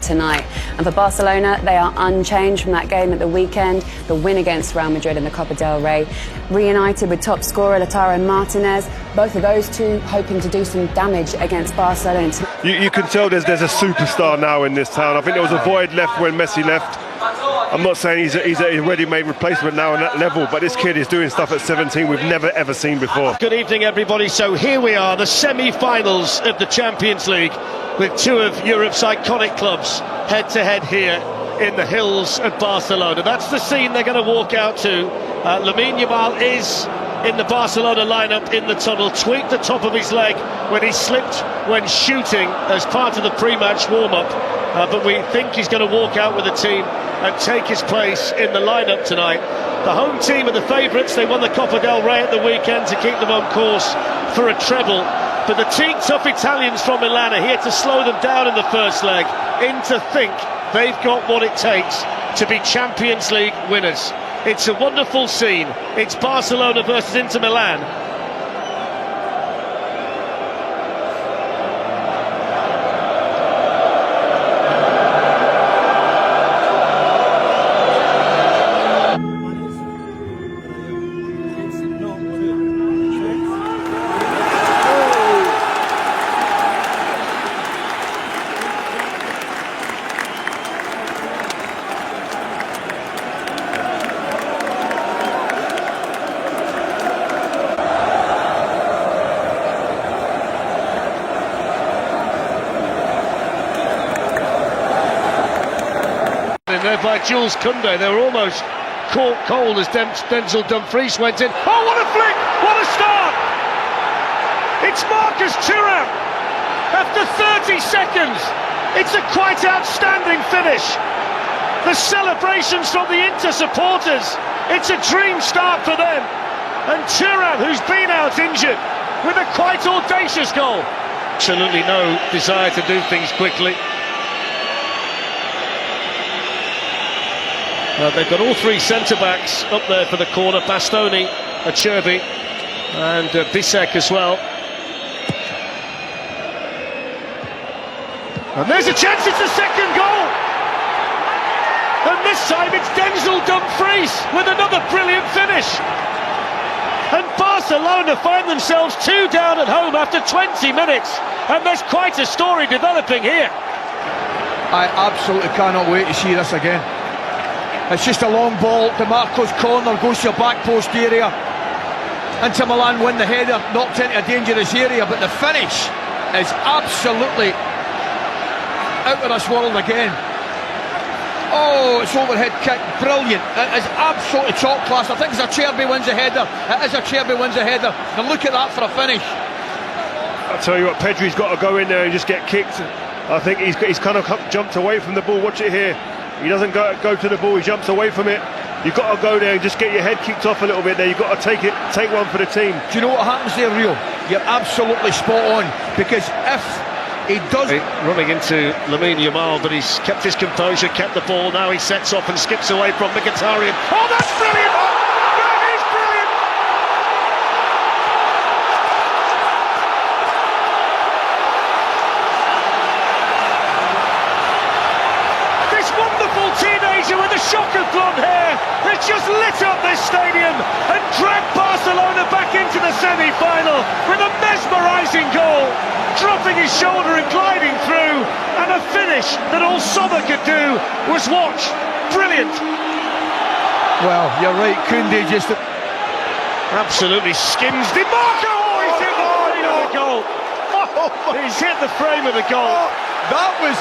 tonight. And for Barcelona, they are unchanged from that game at the weekend, the win against Real Madrid in the Copa del Rey. Reunited with top scorer Lautaro Martinez, both of those two hoping to do some damage against Barcelona. You can tell there's a superstar now in this town. I think there was a void left when Messi left. I'm not saying he's a ready-made replacement now on that level, but this kid is doing stuff at 17 we've never ever seen before. Good evening, everybody. So here we are, the semi-finals of the Champions League, with two of Europe's iconic clubs head-to-head here in the hills of Barcelona. That's the scene they're going to walk out to. Lamine Yamal is in the Barcelona lineup in the tunnel, tweaked the top of his leg when he slipped when shooting as part of the pre-match warm-up, but we think he's going to walk out with the team and take his place in the lineup tonight. The home team are the favourites. They won the Copa del Rey at the weekend to keep them on course for a treble, but the team-tough Italians from Milan are here to slow them down in the first leg, in to think they've got what it takes to be Champions League winners. It's a wonderful scene. It's Barcelona versus Inter Milan. There by Jules Koundé. They were almost caught cold as Denzel Dumfries went in. Oh, what a flick! What a start! It's Marcus Thuram after 30 seconds. It's a quite outstanding finish. The celebrations from the Inter supporters. It's a dream start for them. And Thuram, who's been out injured, with a quite audacious goal. Absolutely no desire to do things quickly. They've got all three centre-backs up there for the corner. Bastoni, Acerbi and Bisek as well. And there's a chance, it's the second goal! And this time it's Denzel Dumfries with another brilliant finish. And Barcelona find themselves 2 down at home after 20 minutes. And there's quite a story developing here. I absolutely cannot wait to see this again. It's just a long ball. DiMarco's corner goes to a back post area. Inter Milan win the header, knocked into a dangerous area, but the finish is absolutely out of this world again. Oh, it's overhead kick, brilliant. It is absolutely top class. I think it's Acerbi wins a header. It is Acerbi wins a header. And look at that for a finish. I'll tell you what, Pedri's got to go in there and just get kicked. I think he's kind of jumped away from the ball. Watch it here. He doesn't go to the ball, he jumps away from it. You've got to go there and just get your head kicked off a little bit there. You've got to take one for the team. Do you know what happens there, Rio? You're absolutely spot on, because if he does... Running into Lamine Yamal, but he's kept his composure, kept the ball. Now he sets off and skips away from Mkhitaryan. Oh, that's brilliant! That is brilliant! This wonderful teenager with a shock of blonde hair has just lit up this stadium and dragged Barcelona back into the semi-final with a mesmerising goal, dropping his shoulder and gliding through, and a finish that all Sommer could do was watch. Brilliant. Well, you're right, Koundé just... Absolutely skims DiMarco. Oh, he's hit the frame of the goal. He's hit the frame of the goal. That was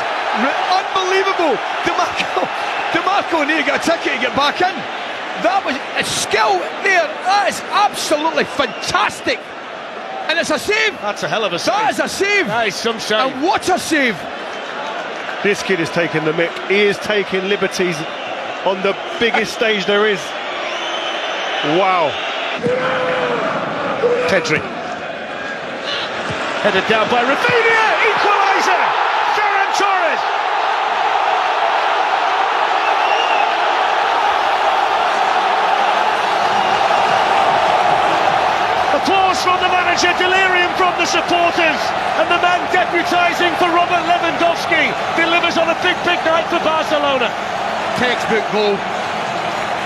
unbelievable. DiMarco nearly got a ticket to get back in. That was a skill there. That is absolutely fantastic. And it's a save. That's a hell of a save. That is a save. That is some save. And what a save. This kid is taking the mick. He is taking liberties on the biggest stage there is. Wow. Pedri. Headed down by Rafinha. Equaliser. Ferran Torres. Applause from the manager, delirium from the supporters, and the man deputising for Robert Lewandowski delivers on a big night for Barcelona. Textbook goal.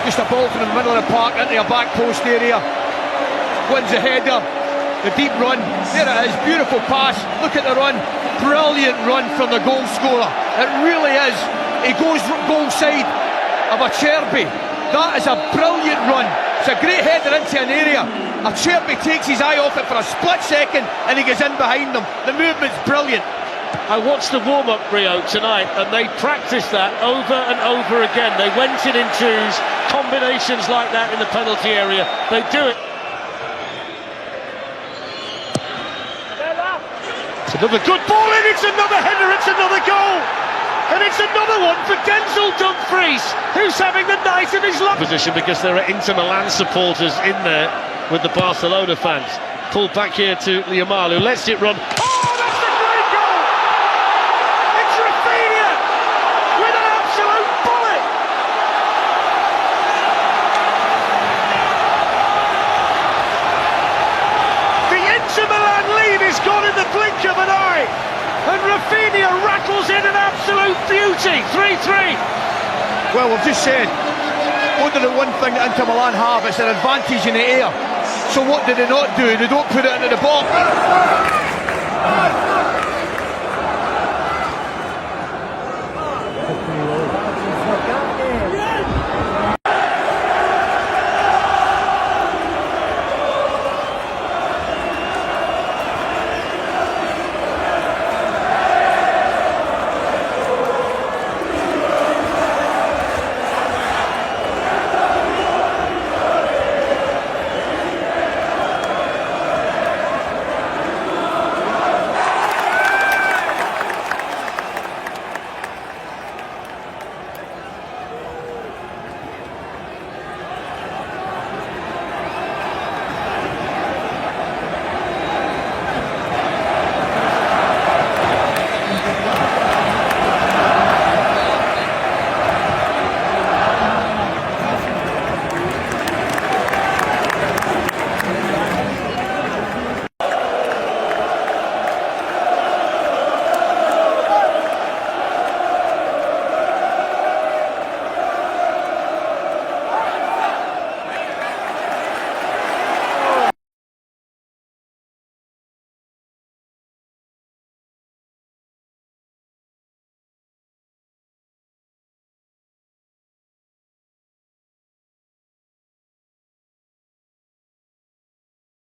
Just a ball from the middle of the park into a back post area. Wins the header. The deep run. There it is. Beautiful pass. Look at the run. Brilliant run from the goal scorer. It really is. He goes goal side of a Cherby. That is a brilliant run. It's a great header into an area. A Cherby takes his eye off it for a split second and he goes in behind them. The movement's brilliant. I watched the warm-up, Rio, tonight, and they practiced that over and over again. They went it in twos, combinations like that in the penalty area. They do it. It's another good ball in, it's another header, it's another goal. And it's another one for Denzel Dumfries, who's having the night of his life. Position because there are Inter Milan supporters in there with the Barcelona fans. Pulled back here to Yamal, who lets it run. Oh, that's a great goal! It's Rafinha with an absolute bullet. The Inter Milan lead is gone in the blink of an eye. And Rafinha rattles in an absolute beauty. 3-3. Well, we've just said, what do the one thing that Inter Milan have? It's an advantage in the air. So what do they not do? They don't put it into the box.